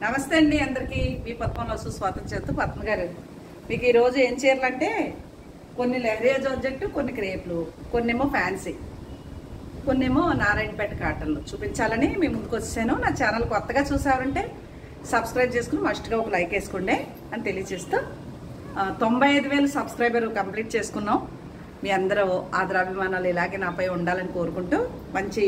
నమస్తే అండి అందరికీ. మీ పద్మంలో సుస్వాగతం చేస్తూ పద్మ గారు మీకు ఈరోజు ఏం చీరలంటే కొన్ని లెహరియా జార్జెట్, కొన్ని క్రేప్లు, కొన్నేమో ఫ్యాన్సీ, కొన్నేమో నారాయణపేట కాటన్లు చూపించాలని మీ ముందుకు వచ్చాను. నా ఛానల్ కొత్తగా చూసారంటే సబ్స్క్రైబ్ చేసుకుని మస్ట్గా ఒక లైక్ వేసుకోండి అని తెలియజేస్తూ 95,000 సబ్స్క్రైబర్ కంప్లీట్ చేసుకున్నాం. మీ అందరూ ఆదరాభిమానాలు ఇలాగే నాపై ఉండాలని కోరుకుంటూ మంచి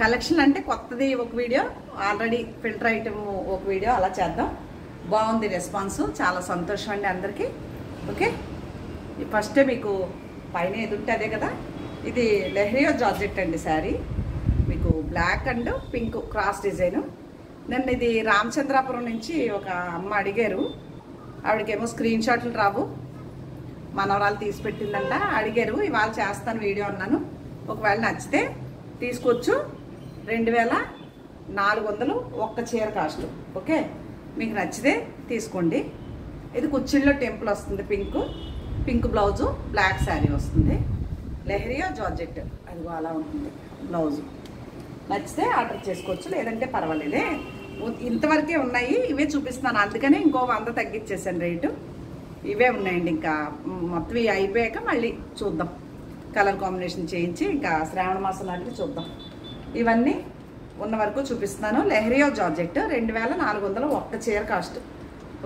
కలెక్షన్ అంటే కొత్తది ఒక వీడియో, ఆల్రెడీ ఫిల్టర్ ఐటమ్ ఒక వీడియో అలా చేద్దాం. బాగుంది రెస్పాన్స్, చాలా సంతోషం అండి అందరికీ. ఓకే, ఫస్టే మీకు పైన ఎదుంటే అదే కదా, ఇది లెహరియా జార్జెట్ అండి శారీ. మీకు black and pink cross design. నన్ను ఇది రామచంద్రాపురం నుంచి ఒక అమ్మ అడిగారు. ఆవిడకేమో స్క్రీన్ షాట్లు రావు, మనవరాలు తీసి పెట్టిందంట. అడిగారు, ఇవాళ చేస్తాను వీడియో అన్నాను. ఒకవేళ నచ్చితే తీసుకోవచ్చు. 2,400 ఒక్క చీర కాస్ట్. ఓకే, మీకు నచ్చితే తీసుకోండి. ఇది కుచ్చిళ్ళలో టెంపుల్ వస్తుంది, పింక్ బ్లౌజు, బ్లాక్ శారీ వస్తుంది. లెహరియా జార్జెట్ అదిగో అలా ఉంటుంది బ్లౌజు. నచ్చితే ఆర్డర్ చేసుకోవచ్చు, లేదంటే పర్వాలేదే. ఇంతవరకే ఉన్నాయి, ఇవే చూపిస్తున్నాను. అందుకనే ఇంకో 100 తగ్గించేసాను రేటు. ఇవే ఉన్నాయండి, ఇంకా మొత్తం ఇవి అయిపోయాక మళ్ళీ చూద్దాం. కలర్ కాంబినేషన్ చేయించి ఇంకా శ్రావణ మాసం నాటికి చూద్దాం. ఇవన్నీ ఉన్న వరకు చూపిస్తున్నాను. లెహరియా జార్జెట్ 2,400 ఒక్క చీర కాస్ట్.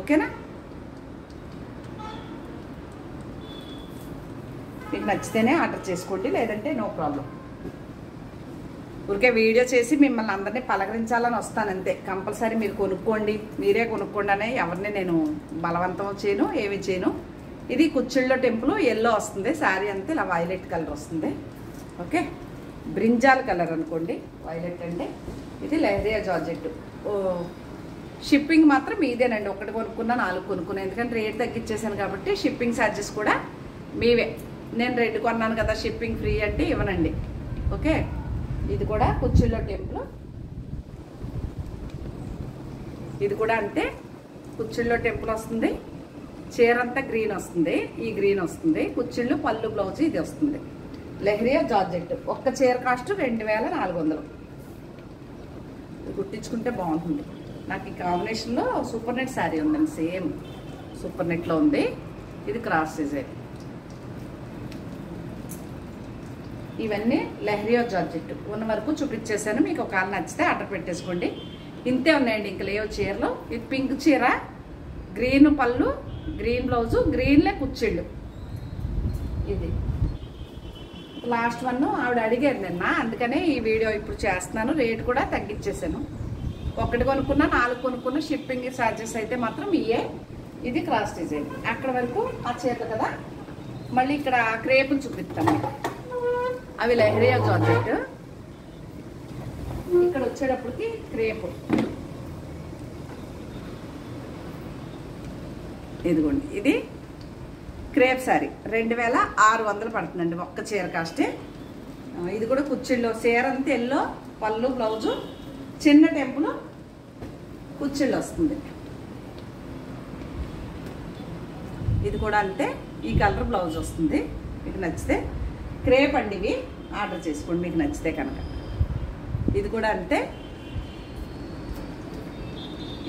ఓకేనా, మీకు నచ్చితేనే ఆర్డర్ చేసుకోండి, లేదంటే నో ప్రాబ్లం. ఊరికే వీడియో చేసి మిమ్మల్ని అందరినీ పలకరించాలని వస్తానంతే. కంపల్సరీ మీరు కొనుక్కోండి, మీరే కొనుక్కోండి అనే ఎవరిని నేను బలవంతం చేయను, ఏమి చేయను. ఇది కుచ్చిళ్ళలో టెంపుల్ ఎల్లో వస్తుంది, శారీ అంతే ఇలా వైలెట్ కలర్ వస్తుంది. ఓకే, బ్రింజాల్ కలర్ అనుకోండి, వైలెట్ అంటే. ఇది లెహరియా జార్జెట్. షిప్పింగ్ మాత్రం మీదేనండి. ఒకటి కొనుక్కున్నా 4 కొనుక్కున్నా, ఎందుకంటే రేట్ తగ్గించేసాను కాబట్టి షిప్పింగ్ ఛార్జెస్ కూడా మీవే. నేను రెడ్ కొన్నాను కదా, షిప్పింగ్ ఫ్రీ అంటే ఇవ్వనండి. ఓకే, ఇది కూడా కుచ్చిళ్ళలో టెంపుల్. ఇది కూడా అంతే, కుచ్చిళ్ళలో టెంపుల్ వస్తుంది. చీర అంతా గ్రీన్ వస్తుంది, ఈ గ్రీన్ వస్తుంది. కుచ్చిళ్ళు పళ్ళు బ్లౌజ్ ఇది వస్తుంది. లెహరియా జార్జెట్ ఒక్క చీర కాస్ట్ 2,400. ఇది కుట్టించుకుంటే బాగుంటుంది. నాకు ఈ కాంబినేషన్లో సూపర్ నెట్ శారీ ఉందండి, సేమ్ సూపర్ నెట్లో ఉంది. ఇది క్రాస్ డిజైన్. ఇవన్నీ లెహరియా జార్జెట్ ఉన్న వరకు చూపించేసాను. మీకు ఒకవేళ నచ్చితే ఆర్డర్ పెట్టేసుకోండి. ఇంతే ఉన్నాయండి, ఇంక లేవు చీరలు. ఇది పింక్ చీర, గ్రీన్ పళ్ళు, గ్రీన్ బ్లౌజు, గ్రీన్లే కుచ్చిళ్ళు. ఇది లాస్ట్ వన్ ఆవిడ అడిగారు నిన్న, అందుకనే ఈ వీడియో ఇప్పుడు చేస్తున్నాను. రేట్ కూడా తగ్గించేసాను. ఒకటి కొనుక్కున్నా 4 కొనుక్కున్నా షిప్పింగ్ ఛార్జెస్ అయితే మాత్రం ఇయే. ఇది క్రాస్ డిజైన్. అక్కడ వరకు ఆ చీరలు కదా. మళ్ళీ ఇక్కడ క్రేపులు చూపిస్తాను. అవి లెహరియా జార్జెట్. ఇక్కడ వచ్చేటప్పటికి క్రేపు. ఇదిగోండి, ఇది క్రేప్ శారీ 2,600 పడుతుందండి ఒక్క చీర కాస్టే. ఇది కూడా కుచ్చిళ్ళు, చీర అంతా ఎల్లో, పళ్ళు బ్లౌజు, చిన్న టెంపుల్ కుచ్చిళ్ళు వస్తుంది. ఇది కూడా అంతే, ఈ కలర్ బ్లౌజ్ వస్తుంది. మీకు నచ్చితే క్రేప్ అండి, ఇవి ఆర్డర్ చేసుకోండి మీకు నచ్చితే కనుక. ఇది కూడా అంతే,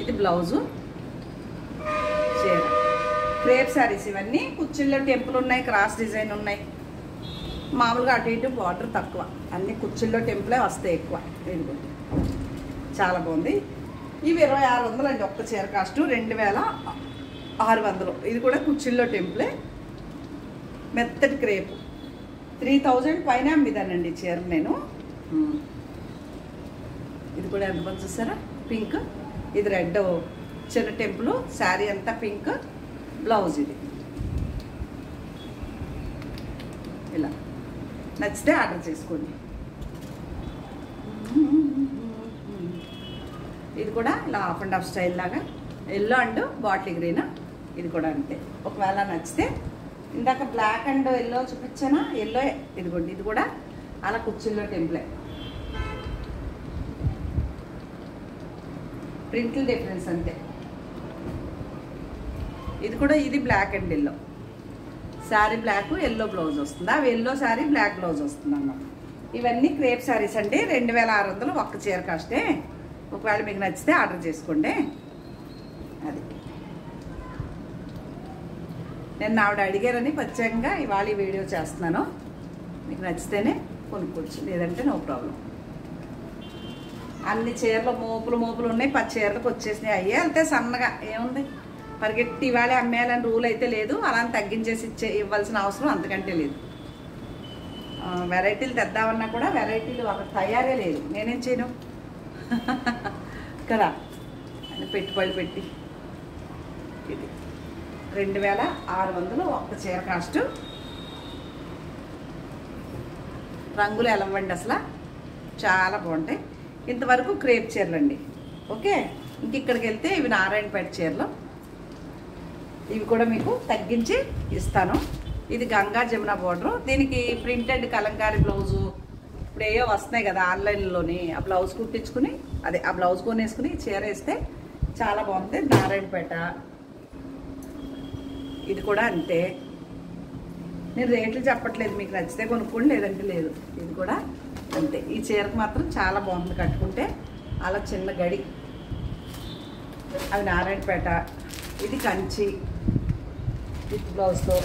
ఇది బ్లౌజు, చీర. క్రేప్ శారీస్ ఇవన్నీ. కుచ్చిళ్ళ టెంపుల్ ఉన్నాయి, క్రాస్ డిజైన్ ఉన్నాయి. మామూలుగా అటు ఇటు బార్డర్ తక్కువ, అన్ని కుచ్చిళ్ళ టెంపులే వస్తాయి ఎక్కువ. ఇదిగోండి, చాలా బాగుంది. ఇవి 2,600 అండి ఒక్క చీర కాస్ట్. 2,600. ఇది కూడా కుచ్చిళ్ళ టెంపులే, మెత్తటి క్రేపు. 3,000 పైన అమ్మిదానండి చీర నేను. ఇది కూడా ఎంత బాగా చూసారా, పింక్. ఇది రెడ్, చిన్న టెంపుల్, శారీ అంతా పింక్, బ్లౌజ్ ఇది. ఇలా నచ్చితే ఆర్డర్ చేసుకోండి. ఇది కూడా ఇలా హాఫ్ అండ్ హాఫ్ స్టైల్ లాగా, ఎల్లో అండ్ బాటిల్ గ్రీన్. ఇది కూడా అంతే. ఒకవేళ నచ్చితే, ఇందాక బ్లాక్ అండ్ ఎల్లో చూపించానా, ఎల్లో. ఇదిగోండి, ఇది కూడా అలా కుచ్చిళ్ళో టెంపులే. ప్రింట్లు డిఫరెన్స్ అంతే. ఇది కూడా, ఇది black and yellow sari, black yellow blouse వస్తుంది. అవి ఎల్లో శారీ, బ్లాక్ బ్లౌజ్ వస్తుంది అన్నమాట. ఇవన్నీ క్రేప్ శారీస్ అండి. 2,600 ఒక్క చీర కాస్టే. ఒకవేళ మీకు నచ్చితే ఆర్డర్ చేసుకోండి. అది నేను ఆవిడ అడిగారని ప్రత్యేకంగా ఇవాళ ఈ వీడియో చేస్తున్నాను. మీకు నచ్చితేనే కొనుక్కోవచ్చు, లేదంటే నో ప్రాబ్లం. అన్ని చీరలు మోపులు ఉన్నాయి, 10 చీరలకు వచ్చేసినాయి. అయ్యే వెళ్తే సన్నగా ఏముంది, పరిగెట్టి ఇవాళే అమ్మేయాలని రూల్ అయితే లేదు. అలా తగ్గించేసి ఇవ్వాల్సిన అవసరం అంతకంటే లేదు. వెరైటీలు తెద్దామన్నా కూడా వెరైటీలు అక్కడ తయారే లేదు. నేనేం చేయను కదా, పెట్టుబడి పెట్టి. ఇది 2600 ఒక్క చీర కాస్ట్. రంగులు ఎలా ఇవ్వండి, అసలు చాలా బాగుంటాయి. ఇంతవరకు క్రేప్ చీరలు అండి. ఓకే, ఇంక ఇక్కడికి వెళ్తే ఇవి నారాయణపేట చీరలు. ఇవి కూడా మీకు తగ్గించి ఇస్తాను. ఇది గంగా జమున బోర్డర్. దీనికి ప్రింటెడ్ కలంకారీ బ్లౌజు ఇప్పుడు ఏవో వస్తున్నాయి కదా ఆన్లైన్లోని. ఆ బ్లౌజ్ కుట్టించుకుని ఆ బ్లౌజ్ కొనేసుకుని చీర వేస్తే చాలా బాగుంది. నారాయణపేట. ఇది కూడా అంతే. నేను రేట్లు చెప్పట్లేదు, మీకు నచ్చితే కొనుక్కోండి, లేదంటే లేదు. ఇది కూడా అంతే. ఈ చీరకు మాత్రం చాలా బాగుంది కట్టుకుంటే. అలా చిన్న గడి, అవి నారాయణపేట. ఇది కంచి విత్ బ్లౌజ్తో.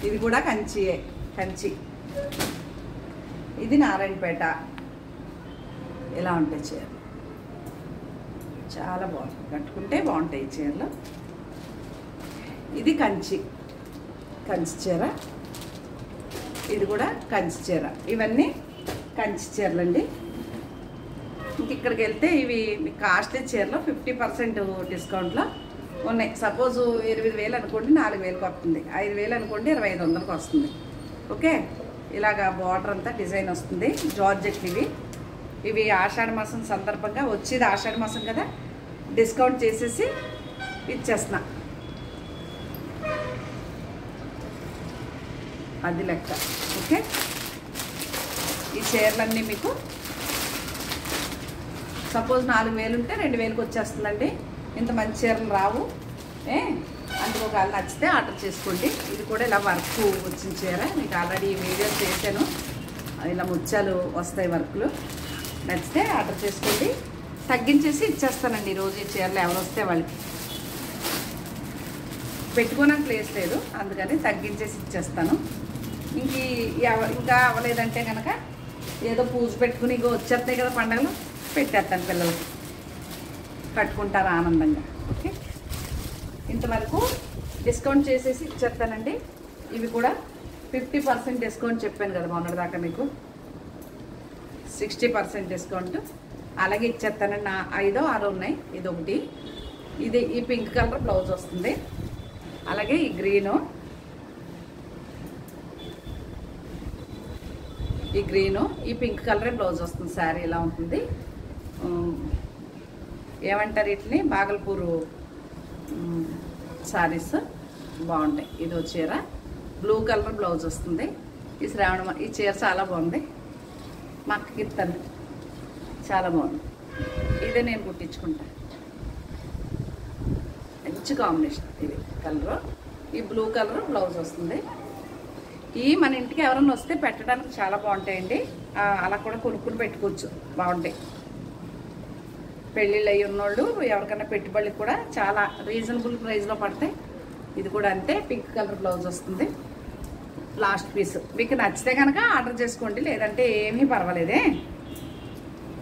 ఇది కూడా కంచియే, కంచి. ఇది నారాయణపేట. ఇలా ఉంటాయి చీరలు, చాలా బాగుంది కట్టుకుంటే బాగుంటాయి ఈ చీరలు. ఇది కంచి చీర. ఇది కూడా కంచి చీర. ఇవన్నీ కంచి చీరలండి. ఇంక ఇక్కడికి వెళ్తే ఇవి మీకు కాస్ట్లీ చీరలో 50% డిస్కౌంట్లో ఉన్నాయి. సపోజు 8,000 అనుకోండి, 4,000కి వస్తుంది. 5,000 అనుకోండి, 2,500కి వస్తుంది. ఓకే, ఇలాగా బార్డర్ అంతా డిజైన్ వస్తుంది. జార్జెట్ ఇవి ఆషాఢ మాసం సందర్భంగా వచ్చేది. ఆషాఢ మాసం కదా, డిస్కౌంట్ చేసేసి ఇచ్చేస్తున్నా. అది లెక్క. ఓకే, ఈ చీరలన్నీ మీకు సపోజ్ 4,000 ఉంటే 2,000కి వచ్చేస్తుందండి. ఇంత మంచి చీరలు రావు. అందుకు ఒకవేళ నచ్చితే ఆర్డర్ చేసుకోండి. ఇది కూడా ఇలా వర్క్ వచ్చిన చీర. మీకు ఆల్రెడీ వీడియో చేశాను. ఇలా ముత్యాలు వస్తాయి వర్క్లు. నచ్చితే ఆర్డర్ చేసుకోండి, తగ్గించేసి ఇచ్చేస్తానండి ఈరోజు. ఈ చీరలు ఎవరు వస్తే వాళ్ళకి పెట్టుకోవడానికి ప్లేస్ లేదు, అందుకని తగ్గించేసి ఇచ్చేస్తాను. ఇంకా అవ్వలేదంటే కనుక ఏదో పూజ పెట్టుకుని ఇగో వచ్చేస్తాయి కదా పండగలు, పెట్టేస్తాను పిల్లలకి, కట్టుకుంటారు ఆనందంగా. ఓకే, ఇంతవరకు డిస్కౌంట్ చేసేసి ఇచ్చేస్తానండి. ఇవి కూడా 50% డిస్కౌంట్ చెప్పాను కదా మొన్నటిదాకా మీకు. 60% డిస్కౌంట్ అలాగే ఇచ్చేస్తానండి. 5 or 6 ఉన్నాయి. ఇది ఒకటి. ఇది ఈ పింక్ కలర్ బ్లౌజ్ వస్తుంది. అలాగే ఈ గ్రీను, ఈ పింక్ కలరే బ్లౌజ్ వస్తుంది. శారీ ఇలా ఉంటుంది. ఏమంటారు వీటిని, బాగల్పూరు శారీస్ బాగుంటాయి. ఇది చీర బ్లూ కలర్ బ్లౌజ్ వస్తుంది. ఈ చీర చాలా బాగుంది. మా అక్కకి ఇస్తాను, చాలా బాగుంది. ఇదే నేను కుట్టించుకుంటా. మంచి కాంబినేషన్. ఇది కలరు, ఈ బ్లూ కలర్ బ్లౌజ్ వస్తుంది. ఈ మన ఇంటికి ఎవరైనా వస్తే పెట్టడానికి చాలా బాగుంటాయండి. అలా కూడా కొనుక్కుని పెట్టుకోవచ్చు, బాగుంటాయి. పెళ్ళిళ్ళు అయ్యి ఉన్నోళ్ళు ఎవరికైనా పెట్టుబడికి కూడా చాలా రీజనబుల్ ప్రైస్లో పడతాయి. ఇది కూడా అంతే. పింక్ కలర్ బ్లౌజ్ వస్తుంది. Last piece. మీకు నచ్చితే కనుక ఆర్డర్ చేసుకోండి, లేదంటే ఏమీ పర్వాలేదే,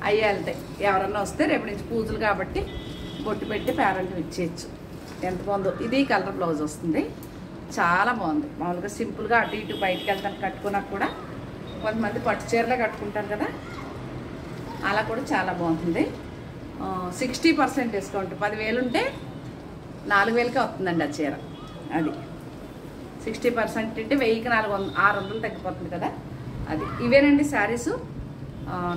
అయ్యే వెళ్తాయి. ఎవరన్నా వస్తే రేపు నుంచి పూజలు కాబట్టి బొట్టు పెట్టి పేరెంట్ ఇచ్చేయచ్చు. ఎంత బాగుందో. ఇది కలర్ బ్లౌజ్ వస్తుంది. చాలా బాగుంది. మామూలుగా సింపుల్గా అటు ఇటు బయటకు వెళ్తాను కట్టుకున్నాక కూడా, కొంతమంది పట్టు చీరలే కట్టుకుంటారు కదా, అలా కూడా చాలా బాగుంటుంది. 60% డిస్కౌంట్. 10,000 ఉంటే 4,000కే వస్తుందండి ఆ చీర. అది 60% అంటే 1,000కి 600 తగ్గిపోతుంది కదా, అది. ఇవేనండి శారీసు.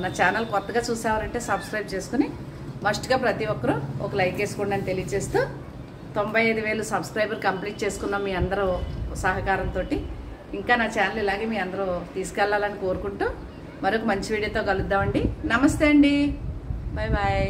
నా ఛానల్ కొత్తగా చూసేవారంటే సబ్స్క్రైబ్ చేసుకుని మస్ట్గా ప్రతి ఒక్కరూ ఒక లైక్ వేసుకోండి అని తెలియజేస్తూ, 95,000 సబ్స్క్రైబర్ కంప్లీట్ చేసుకున్నాం మీ అందరూ సహకారంతో. ఇంకా నా ఛానల్ ఇలాగే మీ అందరూ తీసుకెళ్లాలని కోరుకుంటూ మరొక మంచి వీడియోతో కలుద్దామండి. నమస్తే అండి, బాయ్ బాయ్.